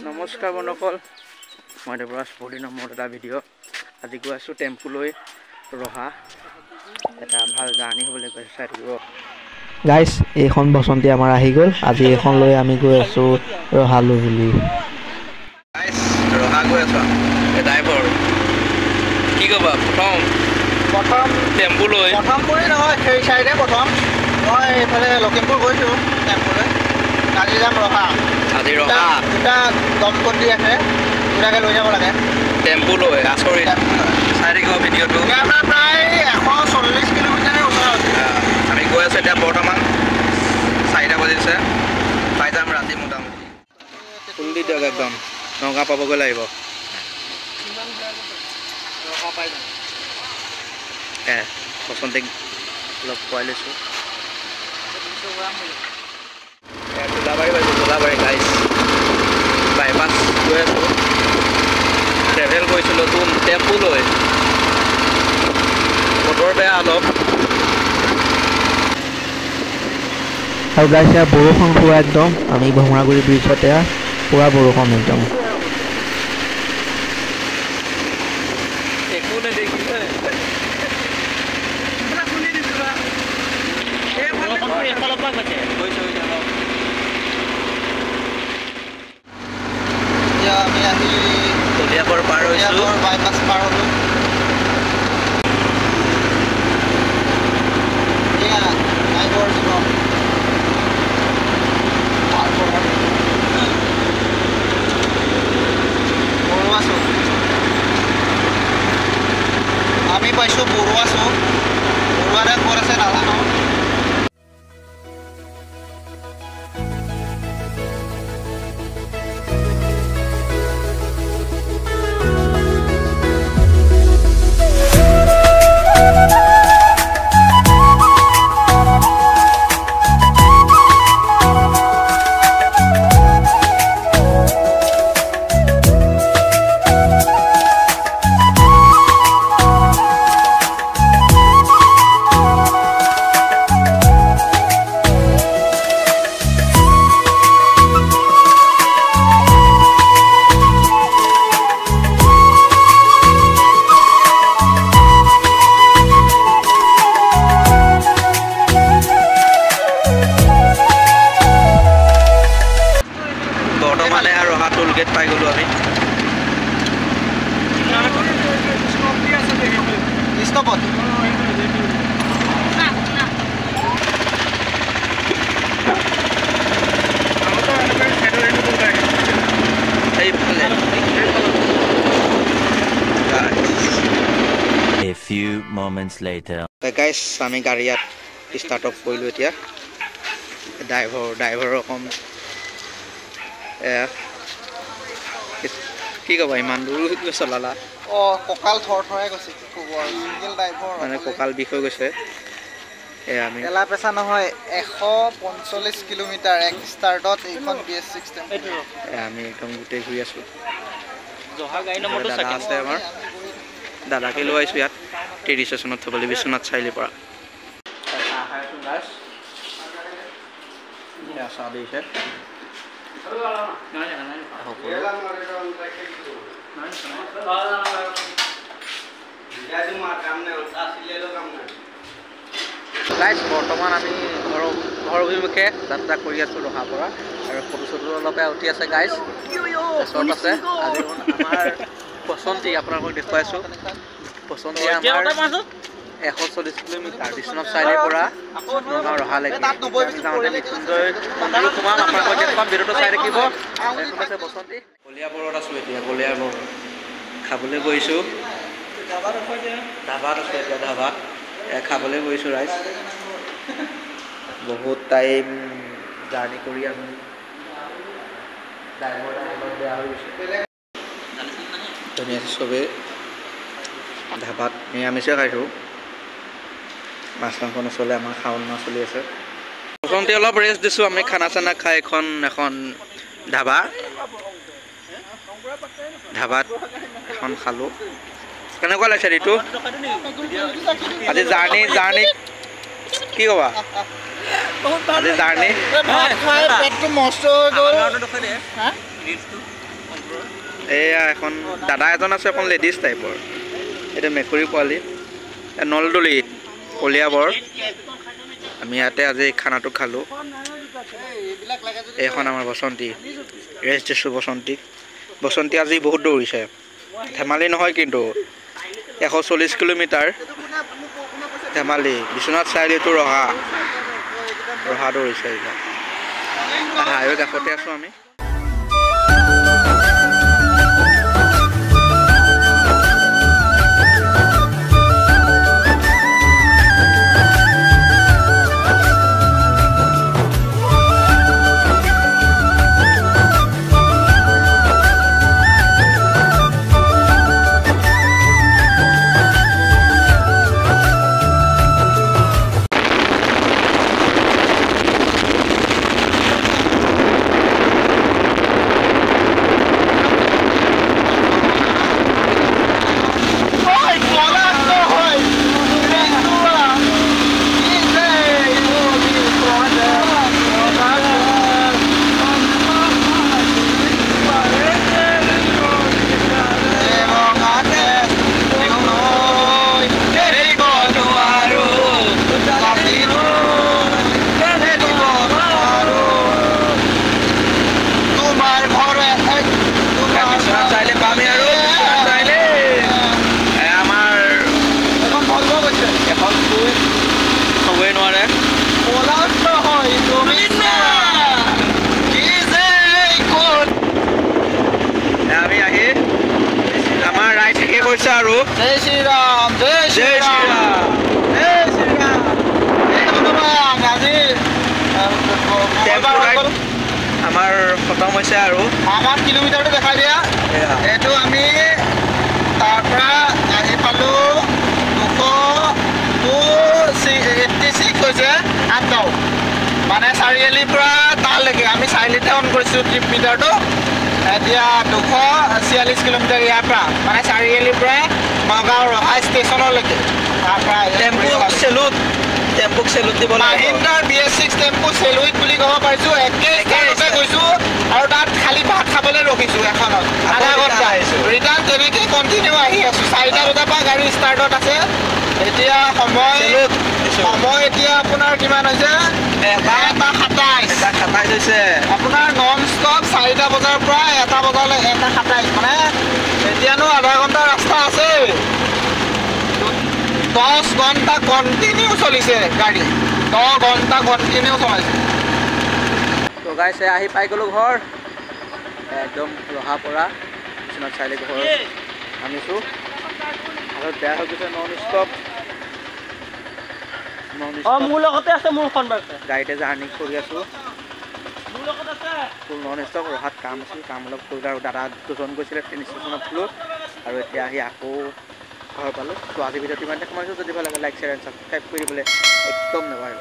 নমস্কাৰ বন্ধুসকল, মই দেৱৰাজ পৰি নম্বৰ এটা ভিডিঅ' আজি গৈ আছোঁ টেম্পু লৈ ৰহা। এটা ভাল জাৰ্ণি হ'বলৈ গৈ চাই থাকিব গাইছ। এইখন বসন্তী আমাৰ আহি গ'ল। আজি এইখন লৈ আমি গৈ আছোঁ ৰহালৈ বুলি। গাইছ ৰহা গৈ আছোঁ। ড্ৰাইভাৰ কি ক'বা? প্ৰথম টেম্পু লৈ প্ৰথম কৰি নহয়, সেই চাইডে প্ৰথম মই এইফালে লখিমপুৰ গৈছোঁ টেম্পুলৈ। আজি যাম ৰহা। আজি ৰহা দুটা দমপতি আছে, দুটাকে লৈ যাব লাগে টেম্পু লৈ। আচৰিত চাই থাকিব ভিডিঅ'টো। আমাৰ প্ৰায় 140 কিলোমিটাৰৰ ওচৰত আমি গৈ আছোঁ। এতিয়া বৰ্তমান 4টা বাজিছে। পাই যাম ৰাতি মোটামুটি। ফুল দি দিয়ক একদম, নগাঁও পাবগৈ লাগিব। বসন্তীক অলপ খুৱাই লৈছোঁ। গোলাবাৰী পাইছোঁ, গোলাবাৰী গাইছ। বাইপাছ গৈ আছোঁ। ট্ৰেভেল কৰিছোঁ নতুন টেম্পু লৈ। বতৰ বেয়া অলপ। আৰু গাইছ ইয়াৰ বৰষুণ পুৰা একদম। আমি ভমৰাগুৰি ব্ৰিজতে পুৰা বৰষুণ একদম। একো নেদেখিলে আমি আহি কলিয়াবৰ পাৰ হৈছোঁ। বাইপাছ পাৰ হ'লোঁ। এয়া নাইবৰ জীৱন বৰুৱা চুক। আমি পাইছোঁ বৰুৱা চুক। বৰুৱাৰে ক'ত আছে নাজানো। বৰ্তমানে আৰু ৰহা টোল গেট পাই গ'লোঁ আমি। ষ্টপত এইফালে A few moments later. গাইছ আমি গাড়ী ইয়াত ষ্টাৰ্ট অফ কৰিলোঁ। এতিয়া ড্ৰাইভাৰৰ কম কি ক'বা, ইমান দূৰ চলালা? কঁকাল থৰ থৰাই গৈছে। কি ক'ব আৰু, চিংগল ড্ৰাইভৰ মানে কঁকাল বিষ হৈ গৈছে। আমি এলা পেচা নহয়, 145 কিলোমিটাৰ এক ষ্টাৰ্টত এইখন BS6 টেম্পু। আমি একদম গোটেই ঘূৰি আছোঁ। দাদা আছে আমাৰ, দাদাকে লৈ আহিছোঁ ইয়াত টি ষ্টেচনত থ'বলৈ, বিশ্বনাথ চাৰিআলিৰ পৰা। চাহ দিছে গাইছ। বৰ্তমান আমি ঘৰ অভিমুখে যাত্ৰা কৰি আছোঁ ৰহাৰ পৰা। আৰু ফটো চটো অলপে উঠি আছে গাইছ। ওচৰত আছে আজি আমাৰ বসন্তী, আপোনালোকক দেখুৱাইছোঁ। বসন্তী আমাৰ 140 কিলোমিটাৰ বিশ্বনাথ চাৰিআলিৰ পৰা নগাঁও ৰহালৈকে। যাওঁতে মৃত্যুঞ্জয় মন্দিৰো সোমাম, আপোনালোকক দেখুৱাম। ভিডিঅ'টো চাই থাকিব। এখন আছে বসন্তী। কলিয়াবৰত আছোঁ এতিয়া। কলিয়াবৰ খাবলৈ গৈছোঁ। ধাবাত আছোঁ এতিয়া। ধাবাত খাবলৈ গৈছোঁ ৰাইজ। বহুত টাইম জাৰ্ণি কৰি আমি ড্ৰাইভাৰ বেয়া হৈ গৈছে। ধুনীয়া চবেই ধাবাত নিৰামিষে খাইছোঁ। মাছ মাংস নচলে, আমাৰ শাওণ মাছ চলি আছে। বসন্তী অলপ ৰেষ্ট দিছোঁ আমি খানা চানা খাই। এখন ধাবাত এখন খালোঁ। কেনেকুৱা লাগিছে ঋতু আজি জাৰ্ণি? কি ক'বা আজি জাৰ্ণি? পেটটো মস্ত হৈ গ'ল। এয়া এখন দাদা এজন আছে, এখন লেডিজ টাইপৰ। এইটো মেকুৰী পোৱালি নলদলি কলিয়াবৰ। আমি ইয়াতে আজি খানাটো খালোঁ। এইখন আমাৰ বসন্তী, ৰেষ্ট দিছোঁ বসন্তীক। বসন্তী আজি বহুত দৌৰিছে, ধেমালি নহয় কিন্তু। 140 কিলোমিটাৰ ধেমালি। বিশ্বনাথ চাৰিআলিটো ৰহা দৌৰিছে এতিয়া। হাইৱে কাষতে আছোঁ আমি। আৰু জয় শ্ৰীৰাম, জয় শ্ৰীৰাম, জয় শ্ৰীৰাম। আজি আমাৰ খতম হৈছে আৰু আমাৰ কিলোমিটাৰটো দেখাই দিয়া। এইটো আমি তাৰ পৰা আহি পালোঁ 286 হৈছে 8 মানে চাৰিআলিৰ পৰা তালৈকে আমি চাৰিআলিতে অন কৰিছোঁ ট্ৰিপ মিটাৰটো। এতিয়া 246 কিলোমিটাৰ ইয়াৰ পৰা মানে চাৰিআলিৰ পৰা নগাঁও ৰহা ষ্টেচনলৈকে। তাৰ পৰা টেম্পুক চেলুট দিব মাহিন্দ্ৰাৰ BS6 টেম্পু চেলুইট বুলি ক'ব পাৰিছোঁ। একে ষ্টেচনতে গৈছোঁ আৰু তাত খালি ভাত খাবলৈ ৰখিছোঁ এখনত আধা ঘণ্টা। ৰিটাৰ্ণ তেনেকৈ কণ্টিনিউ আহি আছোঁ। 4টা বজাৰ পৰা গাড়ী ষ্টাৰ্টত আছে। এতিয়া সময় এতিয়া আপোনাৰ কিমান হৈছে? 1:27 হৈছে আপোনাৰ নন ষ্টপ 4টা বজাৰ পৰা 1টা বজালৈ 1:27 মানে এতিয়ানো আধা ঘণ্টা ৰাস্তা আছে। 10 ঘণ্টা কণ্টিনিউ চলিছে গাড়ী, 10 ঘণ্টা কণ্টিনিউ চলাইছে। তো গাইছে আহি পাই গ'লোঁ ঘৰ, একদম ৰহা পৰা বিশ্বনাথ চাৰিআলি ঘৰ আনিছোঁ। আৰু বেয়া হৈ গৈছে নন ষ্টপ। মোৰ লগতে আছে, মোৰখন গাড়ীতে জাৰ্ণি কৰি আছোঁ। ফুল নন ষ্টপ। ৰহাত কাম আছিল, কাম অলপ কৰিলোঁ আৰু দাদা দুজন গৈছিলে ট্ৰেইন ষ্টেচনত থ'লোঁ। আৰু এতিয়া আহি আকৌ ঘৰ পালোঁ। তো আজি ভিডিঅ'টো ইমানতে সোমাইছোঁ। যদি ভাল লাগে লাইক শ্বেয়াৰ এণ্ড ছাবস্ক্ৰাইব কৰি দিবলৈ একদম নাপাহৰিব।